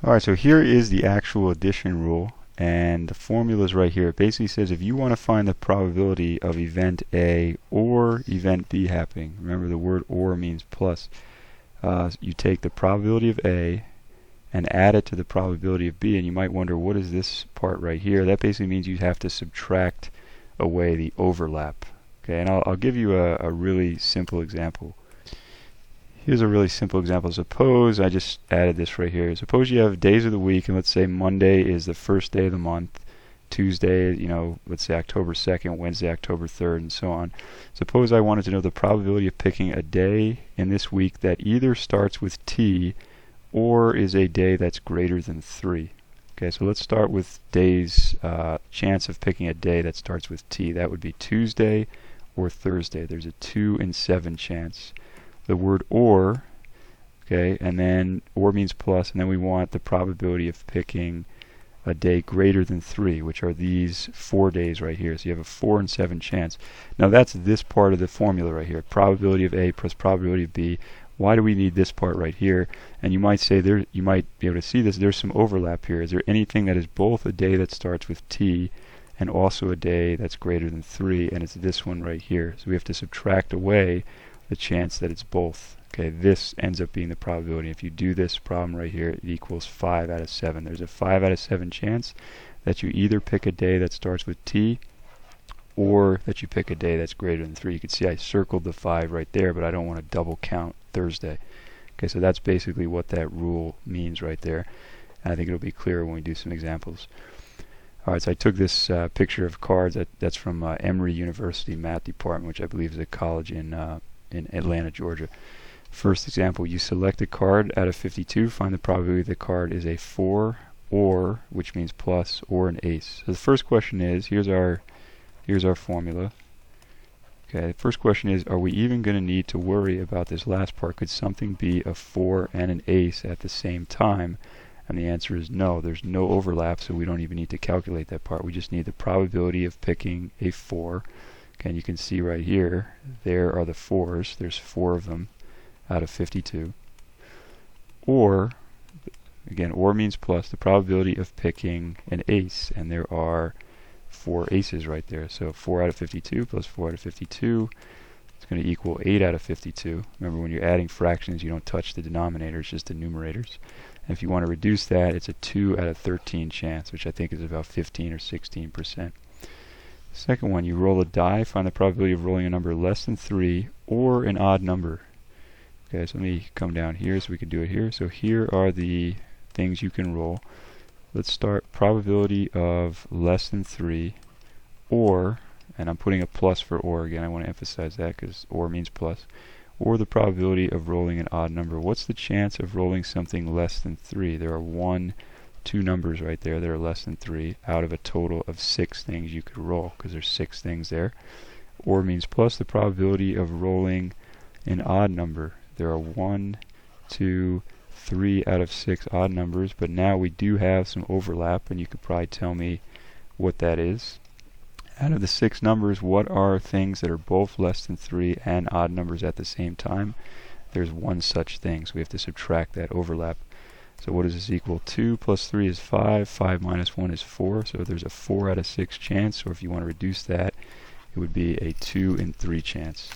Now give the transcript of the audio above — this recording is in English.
Alright, so here is the actual addition rule, and the formula is right here. It basically says if you want to find the probability of event A or event B happening, remember the word or means plus, you take the probability of A and add it to the probability of B, and you might wonder, what is this part right here? That basically means you have to subtract away the overlap. Okay, and I'll give you a really simple example. Here's a really simple example. Suppose I just added this right here. Suppose you have days of the week, and let's say Monday is the first day of the month, Tuesday, let's say October 2nd, Wednesday, October 3rd, and so on. Suppose I wanted to know the probability of picking a day in this week that either starts with T or is a day that's greater than 3. Okay, so let's start with days, chance of picking a day that starts with T. That would be Tuesday or Thursday. There's a 2 in 7 chance. The word or, okay, and then or means plus, and then we want the probability of picking a day greater than 3, which are these 4 days right here. So you have a 4 in 7 chance. Now that's this part of the formula right here. Probability of A plus probability of B. Why do we need this part right here? And you might say you might be able to see this. There's some overlap here. Is there anything that is both a day that starts with T and also a day that's greater than 3? And it's this one right here. So we have to subtract away the chance that it's both. Okay, this ends up being the probability. If you do this problem right here, it equals 5 out of 7. There's a 5 out of 7 chance that you either pick a day that starts with T or that you pick a day that's greater than 3. You can see I circled the 5 right there, but I don't want to double count Thursday. Okay, so that's basically what that rule means right there. And I think it'll be clearer when we do some examples. Alright, so I took this picture of cards. That's from Emory University Math Department, which I believe is a college in Atlanta, Georgia. First example, you select a card out of 52, find the probability the card is a 4 or, which means plus, or an ace. So the first question is, here's our formula. Okay, the first question is, are we even going to need to worry about this last part? Could something be a 4 and an ace at the same time? And the answer is no. There's no overlap, so we don't even need to calculate that part. We just need the probability of picking a 4. Okay, and you can see right here, there are the 4s. There's 4 of them out of 52. Or, again, or means plus, the probability of picking an ace. And there are 4 aces right there. So 4 out of 52 plus 4 out of 52 is going to equal 8 out of 52. Remember, when you're adding fractions, you don't touch the denominators, just the numerators. And if you want to reduce that, it's a 2 out of 13 chance, which I think is about 15 or 16%. Second one, you roll a die, find the probability of rolling a number less than 3 or an odd number. Okay, so let me come down here so we can do it here. So here are the things you can roll. Let's start probability of less than 3 or, and I'm putting a plus for or again. I want to emphasize that because or means plus, or the probability of rolling an odd number. What's the chance of rolling something less than 3? There are 2 numbers right there that are less than 3 out of a total of 6 things you could roll, because there's 6 things there. Or means plus the probability of rolling an odd number. There are 1, 2, 3 out of 6 odd numbers, but now we do have some overlap, and you could probably tell me what that is. Out of the 6 numbers, what are things that are both less than 3 and odd numbers at the same time? There's 1 such thing, so we have to subtract that overlap. So what does this equal? 2 plus 3 is 5. 5 minus 1 is 4. So there's a 4 out of 6 chance. Or if you want to reduce that, it would be a 2 in 3 chance.